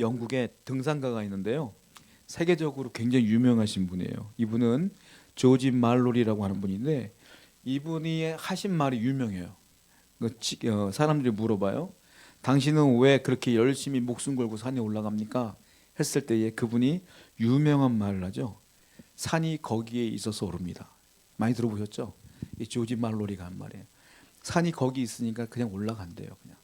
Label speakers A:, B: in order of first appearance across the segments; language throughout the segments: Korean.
A: 영국에 등산가가 있는데요. 세계적으로 굉장히 유명하신 분이에요. 이분은 조지 말로리라고 하는 분인데 이분이 하신 말이 유명해요. 사람들이 물어봐요. 당신은 왜 그렇게 열심히 목숨 걸고 산에 올라갑니까? 했을 때에 그분이 유명한 말을 하죠. 산이 거기에 있어서 오릅니다. 많이 들어보셨죠? 이 조지 말로리가 한 말이에요. 산이 거기 있으니까 그냥 올라간대요. 그냥.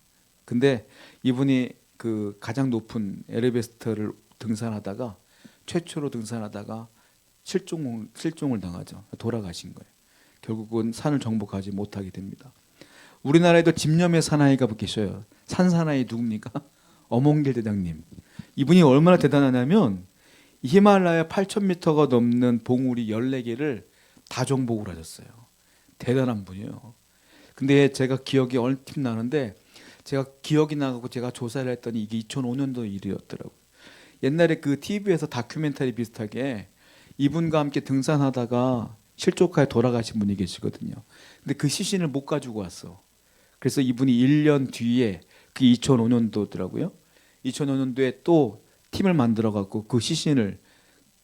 A: 근데 이분이 그 가장 높은 에베레스트를 등산하다가 최초로 등산하다가 실종을 당하죠. 돌아가신 거예요. 결국은 산을 정복하지 못하게 됩니다. 우리나라에도 집념의 사나이가 계셔요. 산사나이 누굽니까? 엄원길 대장님. 이분이 얼마나 대단하냐면 히말라야 8,000m가 넘는 봉우리 14개를 다 정복을 하셨어요. 대단한 분이에요. 근데 제가 기억이 얼핏 나는데 제가 기억이 나고 제가 조사를 했더니 이게 2005년도 일이었더라고요. 옛날에 그 TV에서 다큐멘터리 비슷하게 이분과 함께 등산하다가 실족하에 돌아가신 분이 계시거든요. 근데 그 시신을 못 가지고 왔어. 그래서 이분이 1년 뒤에 그 2005년도더라고요. 2005년도에 또 팀을 만들어 갖고 그 시신을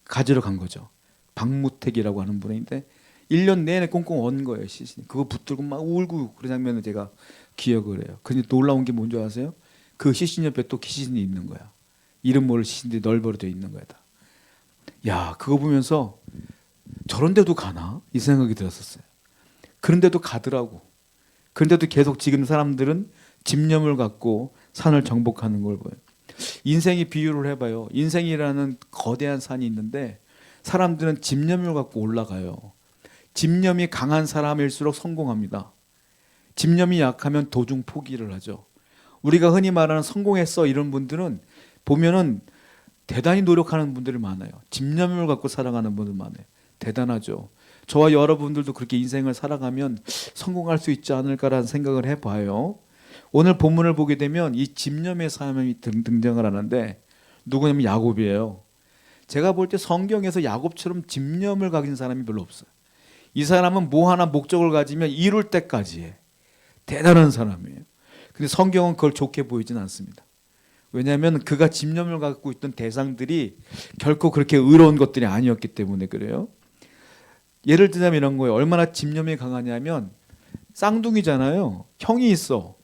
A: 가지러 간 거죠. 박무택이라고 하는 분인데 1년 내내 꽁꽁 언 거예요, 시신. 그거 붙들고 막 울고 그런 장면을 제가 기억을 해요. 근데 놀라운 게 뭔지 아세요? 그 시신 옆에 또 시신이 있는 거야. 이름 모를 시신들이 널브러져 있는 거야. 다. 야, 그거 보면서 저런 데도 가나? 이 생각이 들었었어요. 그런데도 가더라고. 그런데도 계속 지금 사람들은 집념을 갖고 산을 정복하는 걸 보여요. 인생이 비유를 해봐요. 인생이라는 거대한 산이 있는데 사람들은 집념을 갖고 올라가요. 집념이 강한 사람일수록 성공합니다. 집념이 약하면 도중 포기를 하죠. 우리가 흔히 말하는 성공했어 이런 분들은 보면은 대단히 노력하는 분들이 많아요. 집념을 갖고 살아가는 분들 많아요. 대단하죠. 저와 여러분들도 그렇게 인생을 살아가면 성공할 수 있지 않을까라는 생각을 해봐요. 오늘 본문을 보게 되면 이 집념의 사람이 등장을 하는데 누구냐면 야곱이에요. 제가 볼 때 성경에서 야곱처럼 집념을 가진 사람이 별로 없어요. 이 사람은 뭐 하나 목적을 가지면 이룰 때까지 해. 대단한 사람이에요. 근데 성경은 그걸 좋게 보이진 않습니다. 왜냐하면 그가 집념을 갖고 있던 대상들이 결코 그렇게 의로운 것들이 아니었기 때문에 그래요. 예를 들자면 이런 거예요. 얼마나 집념이 강하냐면 쌍둥이잖아요. 형이 있어.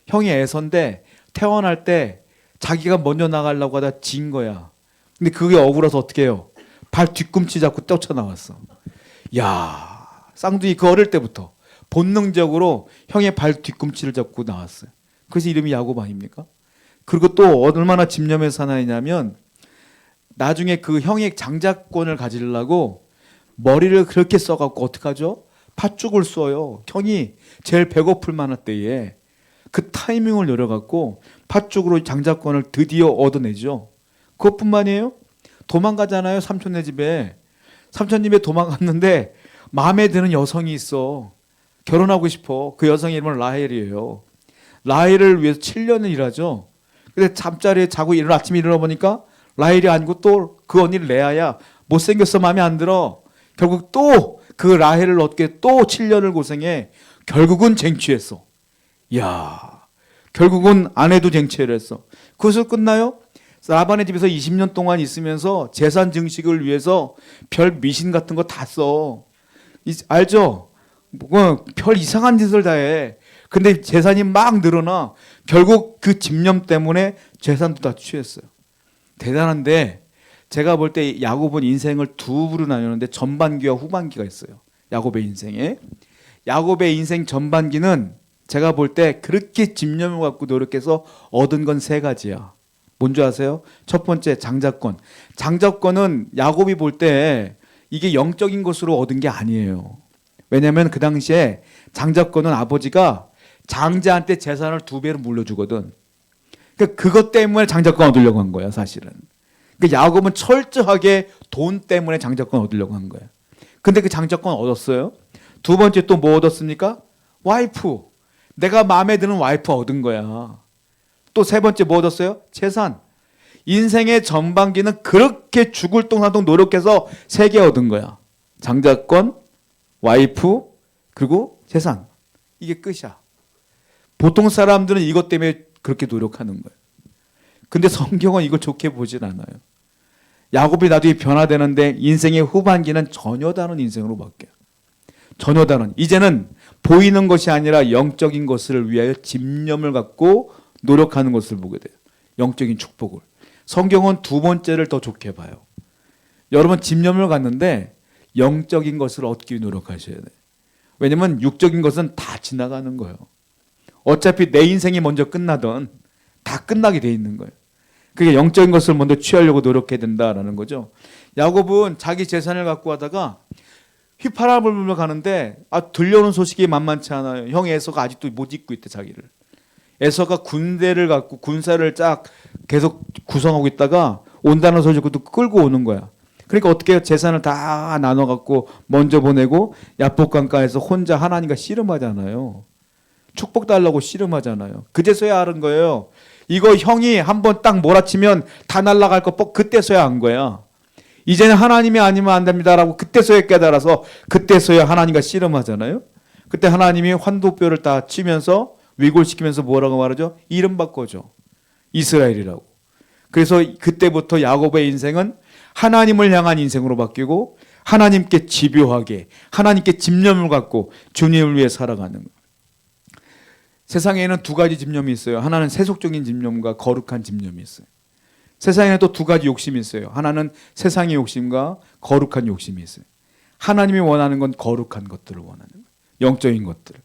A: 형이 애선데 태어날 때 자기가 먼저 나가려고 하다 진 거야. 근데 그게 억울해서 어떻게 해요? 발 뒤꿈치 잡고 뛰쳐나왔어. 야, 쌍둥이 그 어릴 때부터 본능적으로 형의 발 뒤꿈치를 잡고 나왔어요. 그래서 이름이 야곱 아닙니까? 그리고 또 얼마나 집념의 사나이냐면 나중에 그 형의 장자권을 가지려고 머리를 그렇게 써갖고 어떡하죠? 팥죽을 쏘요. 형이 제일 배고플 만한 때에 그 타이밍을 노려갖고 팥죽으로 장자권을 드디어 얻어내죠. 그것뿐만이에요. 도망가잖아요. 삼촌네 집에. 삼촌 집에 도망갔는데 마음에 드는 여성이 있어. 결혼하고 싶어. 그 여성의 이름은 라헬이에요. 라헬을 위해서 7년을 일하죠. 근데 잠자리에 자고 아침에 일어나 보니까 라헬이 아니고 또 그 언니 레아야. 못생겼어. 마음에 안 들어. 결국 또 그 라헬을 얻게 또 7년을 고생해. 결국은 쟁취했어. 이야, 결국은 아내도 쟁취를 했어. 그것을 끝나요? 라반의 집에서 20년 동안 있으면서 재산 증식을 위해서 별 미신 같은 거 다 써. 알죠? 별 이상한 짓을 다 해. 근데 재산이 막 늘어나. 결국 그 집념 때문에 재산도 다 취했어요. 대단한데 제가 볼 때 야곱은 인생을 두 부로 나누는데 전반기와 후반기가 있어요. 야곱의 인생에. 야곱의 인생 전반기는 제가 볼 때 그렇게 집념을 갖고 노력해서 얻은 건 세 가지야. 뭔지 아세요? 첫 번째 장자권. 장자권은 야곱이 볼 때 이게 영적인 것으로 얻은 게 아니에요. 왜냐하면 그 당시에 장자권은 아버지가 장자한테 재산을 2배로 물려주거든. 그러니까 그것 때문에 장자권 얻으려고 한 거야, 사실은. 그러니까 야곱은 철저하게 돈 때문에 장자권 얻으려고 한 거야. 근데 그 장자권 얻었어요. 두 번째 또 뭐 얻었습니까? 와이프. 내가 마음에 드는 와이프 얻은 거야. 또 세 번째 뭐 얻었어요? 재산. 인생의 전반기는 그렇게 죽을 똥사똥 노력해서 3개 얻은 거야. 장자권, 와이프, 그리고 재산. 이게 끝이야. 보통 사람들은 이것 때문에 그렇게 노력하는 거예요. 근데 성경은 이걸 좋게 보질 않아요. 야곱이 나중에 변화되는데 인생의 후반기는 전혀 다른 인생으로 바뀌어요. 전혀 다른. 이제는 보이는 것이 아니라 영적인 것을 위하여 집념을 갖고 노력하는 것을 보게 돼요. 영적인 축복을. 성경은 두 번째를 더 좋게 봐요. 여러분 집념을 갖는데 영적인 것을 얻기 위해 노력하셔야 돼요. 왜냐하면 육적인 것은 다 지나가는 거예요. 어차피 내 인생이 먼저 끝나든 다 끝나게 돼 있는 거예요. 그게 영적인 것을 먼저 취하려고 노력해야 된다라는 거죠. 야곱은 자기 재산을 갖고 하다가 휘파람을 불며 가는데 들려오는 소식이 만만치 않아요. 형 에서가 아직도 못 잊고 있대 자기를. 에서가 군대를 갖고 군사를 쫙 계속 구성하고 있다가 온다는 소식 듣고 끌고 오는 거야. 그러니까 어떻게 해요? 재산을 다 나눠 갖고 먼저 보내고 야복강가에서 혼자 하나님과 씨름하잖아요. 축복 달라고 씨름하잖아요. 그제서야 아는 거예요. 이거 형이 한번 딱 몰아치면 다 날아갈 거 그때서야 안 거야. 이제는 하나님이 아니면 안 됩니다라고 그때서야 깨달아서 그때서야 하나님과 씨름하잖아요. 그때 하나님이 환도뼈를 다 치면서 위골시키면서 뭐라고 말하죠? 이름 바꿔줘. 이스라엘이라고. 그래서 그때부터 야곱의 인생은 하나님을 향한 인생으로 바뀌고 하나님께 집요하게 하나님께 집념을 갖고 주님을 위해 살아가는 거예요. 세상에는 두 가지 집념이 있어요. 하나는 세속적인 집념과 거룩한 집념이 있어요. 세상에는 또 두 가지 욕심이 있어요. 하나는 세상의 욕심과 거룩한 욕심이 있어요. 하나님이 원하는 건 거룩한 것들을 원하는 거예요. 영적인 것들을.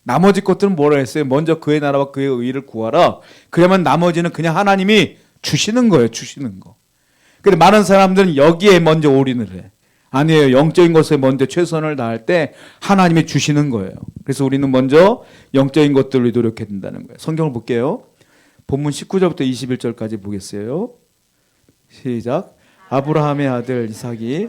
A: 나머지 것들은 뭐라 했어요? 먼저 그의 나라와 그의 의를 구하라. 그러면 나머지는 그냥 하나님이 주시는 거예요. 주시는 거. 근데 많은 사람들은 여기에 먼저 올인을 해. 아니에요. 영적인 것에 먼저 최선을 다할 때 하나님이 주시는 거예요. 그래서 우리는 먼저 영적인 것들을 노력해야 된다는 거예요. 성경을 볼게요. 본문 19절부터 21절까지 보겠어요. 시작. 아브라함의 아들 이삭이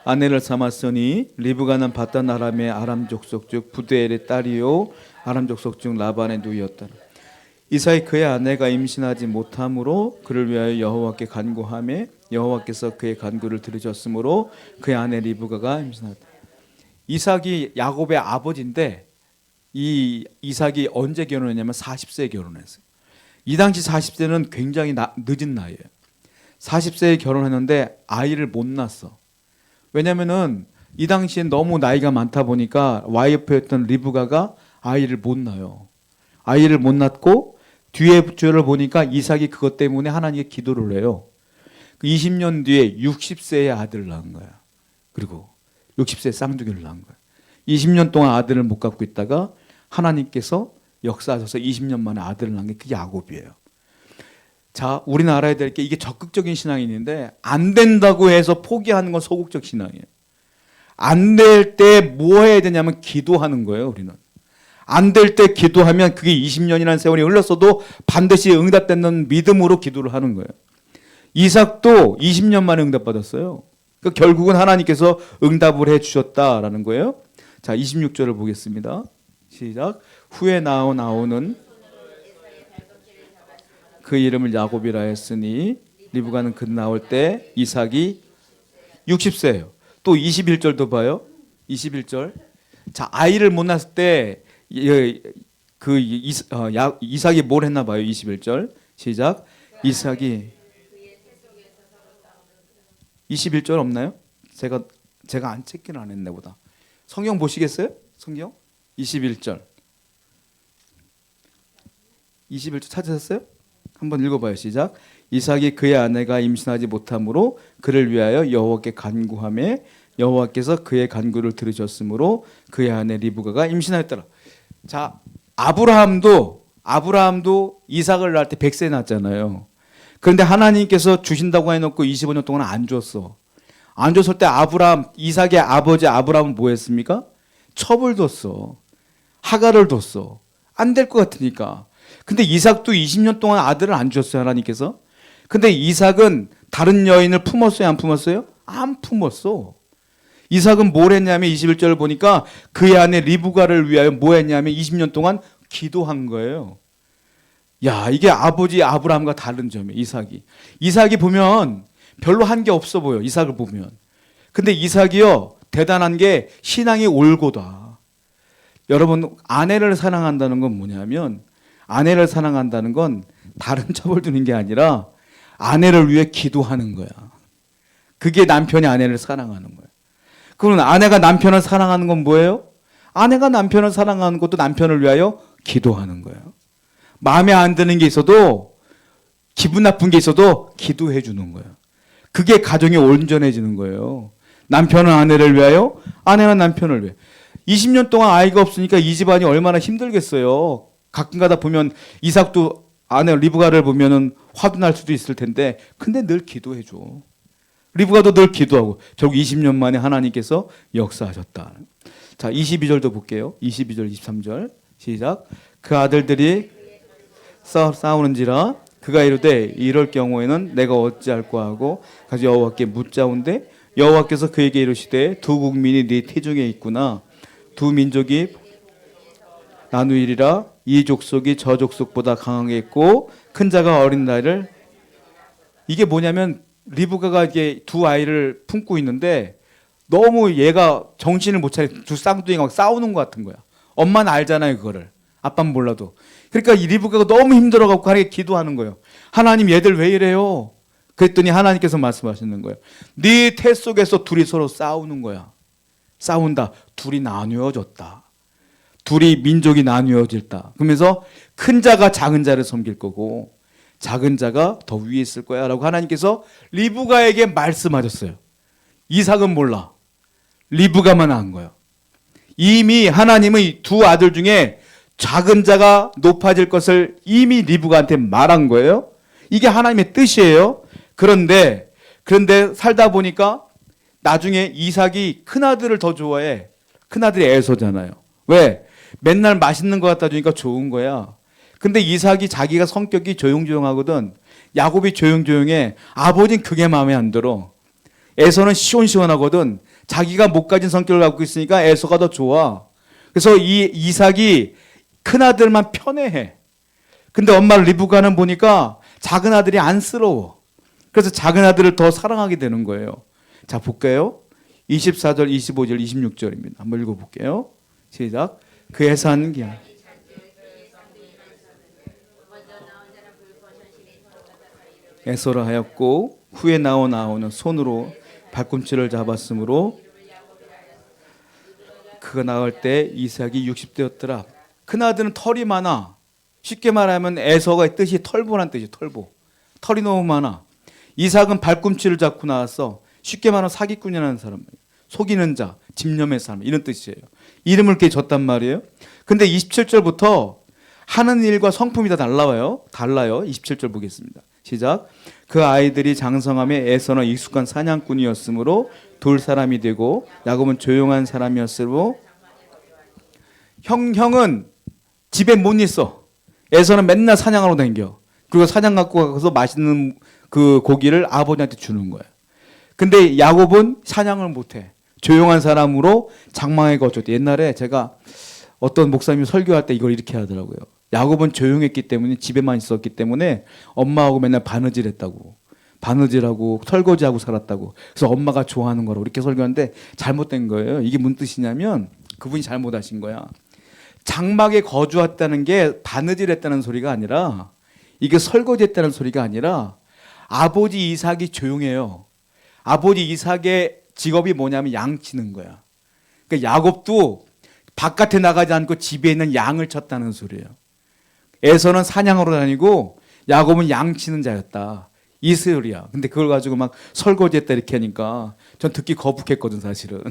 A: 아내를 삼았으니 리브가는 바단 아람의 아람 족속 중 부두엘의 딸이요 아람 족속 중 라반의 누이였다. 이삭이 그의 아내가 임신하지 못함으로 그를 위하여 여호와께 간구하매 여호와께서 그의 간구를 들으셨으므로 그의 아내 리브가가 임신하였다. 이삭이 야곱의 아버지인데 이 이삭이 언제 결혼했냐면 40세에 결혼했어요. 이 당시 40세는 굉장히 늦은 나이예요. 40세에 결혼했는데 아이를 못 낳았어. 왜냐면은 이 당시엔 너무 나이가 많다 보니까 와이프였던 리브가가 아이를 못 낳아요. 아이를 못 낳고 뒤에 주를 보니까 이삭이 그것 때문에 하나님께 기도를 해요. 20년 뒤에 60세의 아들을 낳은 거야. 그리고 60세 쌍둥이를 낳은 거야. 20년 동안 아들을 못 갖고 있다가 하나님께서 역사하셔서 20년 만에 아들을 낳은 게 그 야곱이에요. 자, 우리는 알아야 될 게 이게 적극적인 신앙이 있는데 안 된다고 해서 포기하는 건 소극적 신앙이에요. 안 될 때 뭐 해야 되냐면 기도하는 거예요. 우리는. 안 될 때 기도하면 그게 20년이라는 세월이 흘렀어도 반드시 응답되는 믿음으로 기도를 하는 거예요. 이삭도 20년 만에 응답받았어요. 그러니까 결국은 하나님께서 응답을 해주셨다라는 거예요. 자, 26절을 보겠습니다. 시작. 후에 나오는 그 이름을 야곱이라 했으니 리브가는 그 나올 때 이삭이 60세예요. 또 21절도 봐요. 21절. 자, 아이를 못 낳았을 때 이삭이 뭘 했나 봐요. 21절. 시작. 이삭이 21절 없나요? 제가 안 체크를 안 했네 보다. 성경 보시겠어요? 성경 21절. 21절 찾으셨어요? 한번 읽어봐요. 시작. 이삭이 그의 아내가 임신하지 못함으로 그를 위하여 여호와께 간구하매 여호와께서 그의 간구를 들으셨으므로 그의 아내 리브가가 임신하였더라. 자, 아브라함도 이삭을 낳을 때 100세 낳았잖아요. 그런데 하나님께서 주신다고 해놓고 25년 동안 안 줬어. 안 줬을 때 이삭의 아버지 아브라함은 뭐 했습니까? 첩을 뒀어. 하갈을 뒀어. 안 될 것 같으니까. 근데 이삭도 20년 동안 아들을 안 줬어요. 하나님께서. 근데 이삭은 다른 여인을 품었어요? 안 품었어요? 안 품었어. 이삭은 뭘 했냐면 21절을 보니까 그의 아내 리브가를 위하여 뭐 했냐면 20년 동안 기도한 거예요. 야, 이게 아버지 아브라함과 다른 점이에요. 이삭이 보면 별로 한 게 없어 보여. 이삭을 보면. 근데 이삭이요 대단한 게 신앙이 올고다. 여러분, 아내를 사랑한다는 건 뭐냐면, 아내를 사랑한다는 건 다른 처벌 두는 게 아니라 아내를 위해 기도하는 거야. 그게 남편이 아내를 사랑하는 거야. 그러면 아내가 남편을 사랑하는 건 뭐예요? 아내가 남편을 사랑하는 것도 남편을 위하여 기도하는 거예요. 마음에 안 드는 게 있어도, 기분 나쁜 게 있어도 기도해 주는 거예요. 그게 가정이 온전해지는 거예요. 남편은 아내를 위하여, 아내는 남편을 위해. 20년 동안 아이가 없으니까 이 집안이 얼마나 힘들겠어요. 가끔 가다 보면 이삭도 아내 리브가를 보면은 화도 날 수도 있을 텐데, 근데 늘 기도해 줘. 리브가도 늘 기도하고 결국 20년 만에 하나님께서 역사하셨다. 자, 22절도 볼게요. 22절, 23절 시작. 그 아들들이 싸우는지라 그가 이르되 이럴 경우에는 내가 어찌할까 하고 가서 여호와께 묻자온데 여호와께서 그에게 이르시되 두 국민이 네 태중에 있구나. 두 민족이 나누이리라. 이 족속이 저 족속보다 강하겠고 큰 자가 어린 나이를. 이게 뭐냐면 리브가가 이게 두 아이를 품고 있는데 너무 얘가 정신을 못 차리고 두 쌍둥이가 막 싸우는 것 같은 거야. 엄마는 알잖아요, 그거를. 아빠는 몰라도. 그러니까 이 리브가가 너무 힘들어갖고 하나님께 기도하는 거예요. 하나님, 얘들 왜 이래요? 그랬더니 하나님께서 말씀하시는 거예요. 네 태 속에서 둘이 서로 싸우는 거야. 싸운다. 둘이 나누어졌다. 둘이 민족이 나누어질다. 그러면서 큰 자가 작은 자를 섬길 거고 작은 자가 더 위에 있을 거야 라고 하나님께서 리브가에게 말씀하셨어요. 이삭은 몰라. 리브가만 안 거예요. 이미 하나님의 두 아들 중에 작은 자가 높아질 것을 이미 리브가한테 말한 거예요. 이게 하나님의 뜻이에요. 그런데 살다 보니까 나중에 이삭이 큰아들을 더 좋아해. 큰아들이 에서잖아요. 왜? 맨날 맛있는 거 갖다 주니까 좋은 거야. 근데 이삭이 자기가 성격이 조용조용하거든. 야곱이 조용조용해. 아버지는 그게 마음에 안 들어. 에서는 시원시원하거든. 자기가 못 가진 성격을 갖고 있으니까 에서가 더 좋아. 그래서 이 이삭이 큰아들만 편애해. 근데 엄마 리브가는 보니까 작은 아들이 안쓰러워. 그래서 작은 아들을 더 사랑하게 되는 거예요. 자, 볼까요? 24절, 25절, 26절입니다. 한번 읽어볼게요. 시작. 그의 산 기한 에서라 하였고 후에 나온 아우는 손으로 발꿈치를 잡았으므로 그가 나올 때 이삭이 60대였더라. 큰아들은 털이 많아. 쉽게 말하면 에서가 뜻이 털보란 뜻이에요. 털보. 털이 너무 많아. 이삭은 발꿈치를 잡고 나왔어. 쉽게 말하면 사기꾼이라는 사람, 속이는 자, 집념의 사람, 이런 뜻이에요. 이름을 이렇게 줬단 말이에요. 근데 27절부터 하는 일과 성품이 다 달라요. 27절 보겠습니다. 시작. 그 아이들이 장성함에 에서는 익숙한 사냥꾼이었으므로 돌 사람이 되고 야곱은 조용한 사람이었으므로 형은 집에 못 있어. 에서는 맨날 사냥하러 다녀. 그리고 사냥 갖고 가서 맛있는 그 고기를 아버지한테 주는 거야. 근데 야곱은 사냥을 못해. 조용한 사람으로 장막에 거쳤대. 옛날에 제가 어떤 목사님이 설교할 때 이걸 이렇게 하더라고요. 야곱은 조용했기 때문에 집에만 있었기 때문에 엄마하고 맨날 바느질했다고. 바느질하고 설거지하고 살았다고. 그래서 엄마가 좋아하는 거라고 이렇게 설교하는데 잘못된 거예요. 이게 무슨 뜻이냐면 그분이 잘못하신 거야. 장막에 거주했다는 게 바느질했다는 소리가 아니라 이게 설거지했다는 소리가 아니라 아버지 이삭이 조용해요. 아버지 이삭의 직업이 뭐냐면 양 치는 거야. 그러니까 야곱도 바깥에 나가지 않고 집에 있는 양을 쳤다는 소리예요. 에서는 사냥하러 다니고 야곱은 양 치는 자였다. 이 소리야. 근데 그걸 가지고 막 설거지했다 이렇게 하니까 전 듣기 거북했거든 사실은.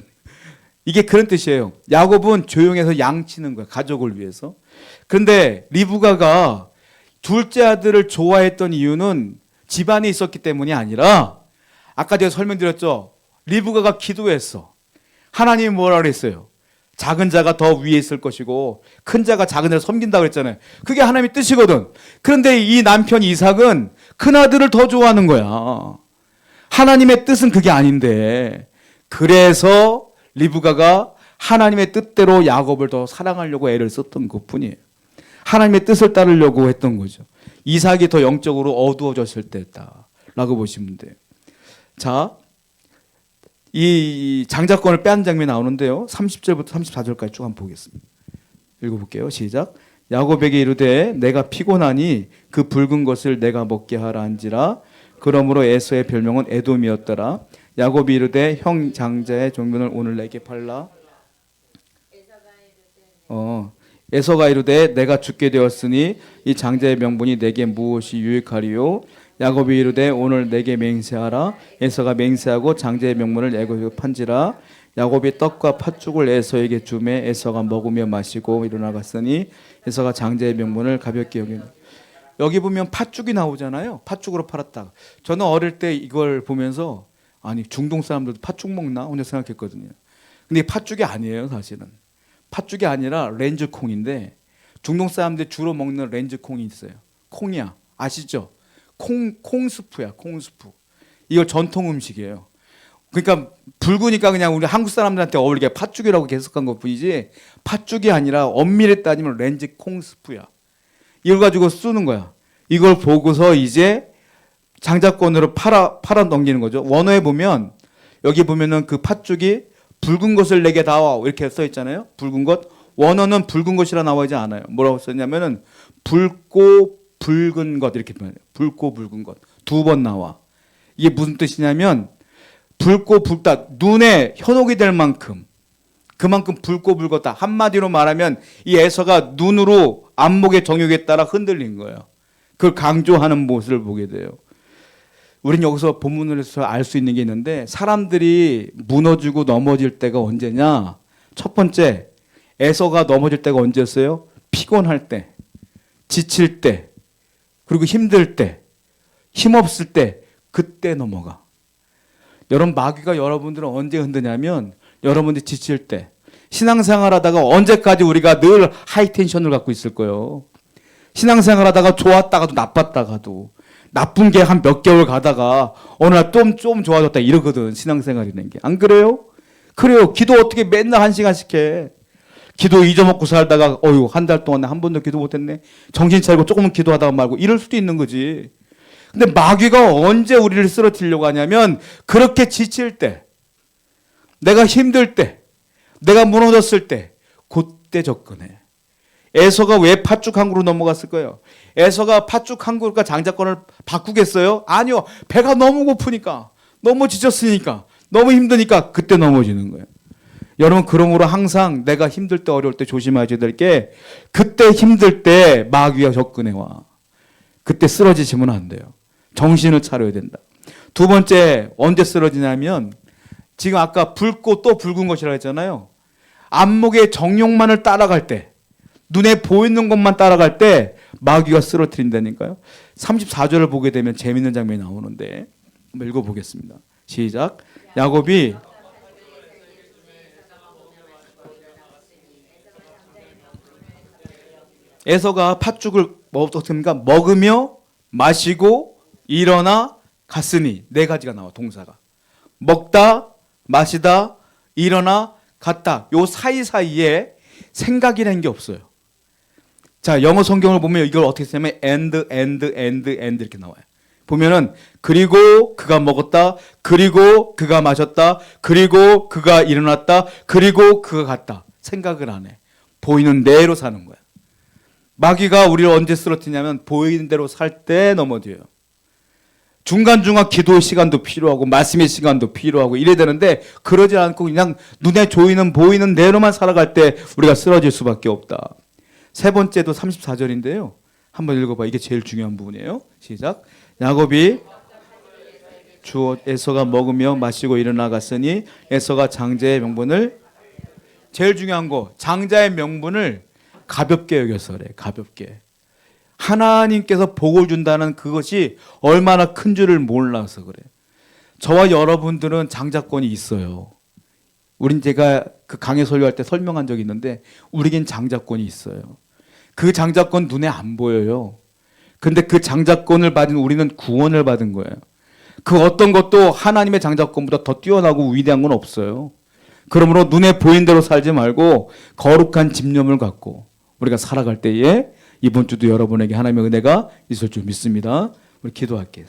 A: 이게 그런 뜻이에요. 야곱은 조용해서 양 치는 거야. 가족을 위해서. 그런데 리브가가 둘째 아들을 좋아했던 이유는 집안에 있었기 때문이 아니라 아까 제가 설명드렸죠. 리브가가 기도했어. 하나님이 뭐라 그랬어요? 작은 자가 더 위에 있을 것이고 큰 자가 작은 자를 섬긴다고 그랬잖아요. 그게 하나님의 뜻이거든. 그런데 이 남편 이삭은 큰 아들을 더 좋아하는 거야. 하나님의 뜻은 그게 아닌데 그래서 리브가가 하나님의 뜻대로 야곱을 더 사랑하려고 애를 썼던 것뿐이에요. 하나님의 뜻을 따르려고 했던 거죠. 이삭이 더 영적으로 어두워졌을 때다라고 보시면 돼요. 자, 이 장자권을 빼앗는 장면이 나오는데요. 30절부터 34절까지 쭉 한번 보겠습니다. 읽어볼게요. 시작. 야곱에게 이르되 내가 피곤하니 그 붉은 것을 내가 먹게 하라 한지라. 그러므로 에서의 별명은 에돔이었더라. 야곱이 이르되 형 장자의 종면을 오늘 내게 팔라. 에서가 이르되 내가 죽게 되었으니 이 장자의 명분이 내게 무엇이 유익하리요. 야곱이 이르되 오늘 내게 맹세하라. 에서가 맹세하고 장자의 명분을 야곱에게 판지라. 야곱이 떡과 팥죽을 에서에게 주매 에서가 먹으며 마시고 일어나 갔으니 에서가 장자의 명분을 가볍게 여기는. 여기 보면 팥죽이 나오잖아요. 팥죽으로 팔았다. 저는 어릴 때 이걸 보면서 아니 중동 사람들도 팥죽 먹나 혼자 생각했거든요. 근데 팥죽이 아니에요. 사실은 팥죽이 아니라 렌즈콩인데 중동 사람들이 주로 먹는 렌즈콩이 있어요. 콩이야. 아시죠? 콩스프야. 콩스프. 이거 전통 음식이에요. 그러니까 붉으니까 그냥 우리 한국 사람들한테 어울리게 팥죽이라고 계속한 것 뿐이지 팥죽이 아니라 엄밀히 따지면 렌즈콩 스프야. 이걸 가지고 쓰는 거야. 이걸 보고서 이제 장자권으로 팔아 넘기는 거죠. 원어에 보면 여기 보면은 그 팥죽이 붉은 것을 내게 다와 이렇게 써 있잖아요. 붉은 것. 원어는 붉은 것이라 나와 있지 않아요. 뭐라고 썼냐면은 붉고 붉은 것 이렇게 표현해요. 붉고 붉은 것. 두 번 나와. 이게 무슨 뜻이냐면 붉고 붉다. 눈에 현혹이 될 만큼 그만큼 붉고 붉었다. 한마디로 말하면 이 에서가 눈으로 안목의 정욕에 따라 흔들린 거예요. 그걸 강조하는 모습을 보게 돼요. 우리는 여기서 본문에서 알 수 있는 게 있는데 사람들이 무너지고 넘어질 때가 언제냐. 첫 번째 에서가 넘어질 때가 언제였어요? 피곤할 때, 지칠 때, 그리고 힘들 때, 힘없을 때, 그때 넘어가. 여러분 마귀가 여러분들을 언제 흔드냐면 여러분들이 지칠 때, 신앙생활 하다가 언제까지 우리가 늘 하이텐션을 갖고 있을 거예요. 신앙생활 하다가 좋았다가도 나빴다가도 나쁜 게 한 몇 개월 가다가 어느 날 좀 좋아졌다 이러거든. 신앙생활이라는 게. 안 그래요? 그래요. 기도 어떻게 맨날 1시간씩 해. 기도 잊어먹고 살다가 어휴 한 달 동안 한 번도 기도 못했네. 정신 차리고 조금은 기도하다가 말고 이럴 수도 있는 거지. 근데 마귀가 언제 우리를 쓰러뜨리려고 하냐면 그렇게 지칠 때, 내가 힘들 때, 내가 무너졌을 때 그때 접근해. 에서가 왜 팥죽 항구로 넘어갔을 거예요? 에서가 팥죽 항구가 장자권을 바꾸겠어요? 아니요. 배가 너무 고프니까, 너무 지쳤으니까, 너무 힘드니까 그때 넘어지는 거예요. 여러분 그러므로 항상 내가 힘들 때 어려울 때 조심하셔야 될 게 그때 힘들 때 마귀가 접근해 와. 그때 쓰러지시면 안 돼요. 정신을 차려야 된다. 두 번째 언제 쓰러지냐면 지금 아까 붉고 또 붉은 것이라고 했잖아요. 안목의 정욕만을 따라갈 때, 눈에 보이는 것만 따라갈 때 마귀가 쓰러뜨린다니까요. 34절을 보게 되면 재밌는 장면이 나오는데 한번 읽어보겠습니다. 시작. 야곱이 에서가 팥죽을 먹으며 마시고 일어나 갔으니 네 가지가 나와. 동사가 먹다 마시다 일어나 갔다. 요 사이사이에 생각이라는 게 없어요. 자, 영어 성경을 보면 이걸 어떻게 쓰냐면 and 이렇게 나와요. 보면은 그리고 그가 먹었다, 그리고 그가 마셨다, 그리고 그가 일어났다, 그리고 그가 갔다. 생각을 안 해. 보이는 대로 사는 거야. 마귀가 우리를 언제 쓰러뜨리냐면 보이는 대로 살 때 넘어져요. 중간중간 기도의 시간도 필요하고 말씀의 시간도 필요하고 이래야 되는데 그러지 않고 그냥 눈에 보이는 대로만 살아갈 때 우리가 쓰러질 수밖에 없다. 세 번째도 34절인데요. 한번 읽어봐. 이게 제일 중요한 부분이에요. 시작. 야곱이 주어 에서가 먹으며 마시고 일어나 갔으니 에서가 장자의 명분을, 제일 중요한 거, 장자의 명분을 가볍게 여겨서 그래. 가볍게. 하나님께서 복을 준다는 그것이 얼마나 큰 줄을 몰라서 그래. 저와 여러분들은 장자권이 있어요. 우린 제가 그 강의 설교할 때 설명한 적이 있는데 우리겐 장자권이 있어요. 그 장자권 눈에 안 보여요. 근데 그 장자권을 받은 우리는 구원을 받은 거예요. 그 어떤 것도 하나님의 장자권보다 더 뛰어나고 위대한 건 없어요. 그러므로 눈에 보이는 대로 살지 말고 거룩한 집념을 갖고 우리가 살아갈 때에 이번 주도 여러분에게 하나님의 은혜가 있을 줄 믿습니다. 우리 기도할게요.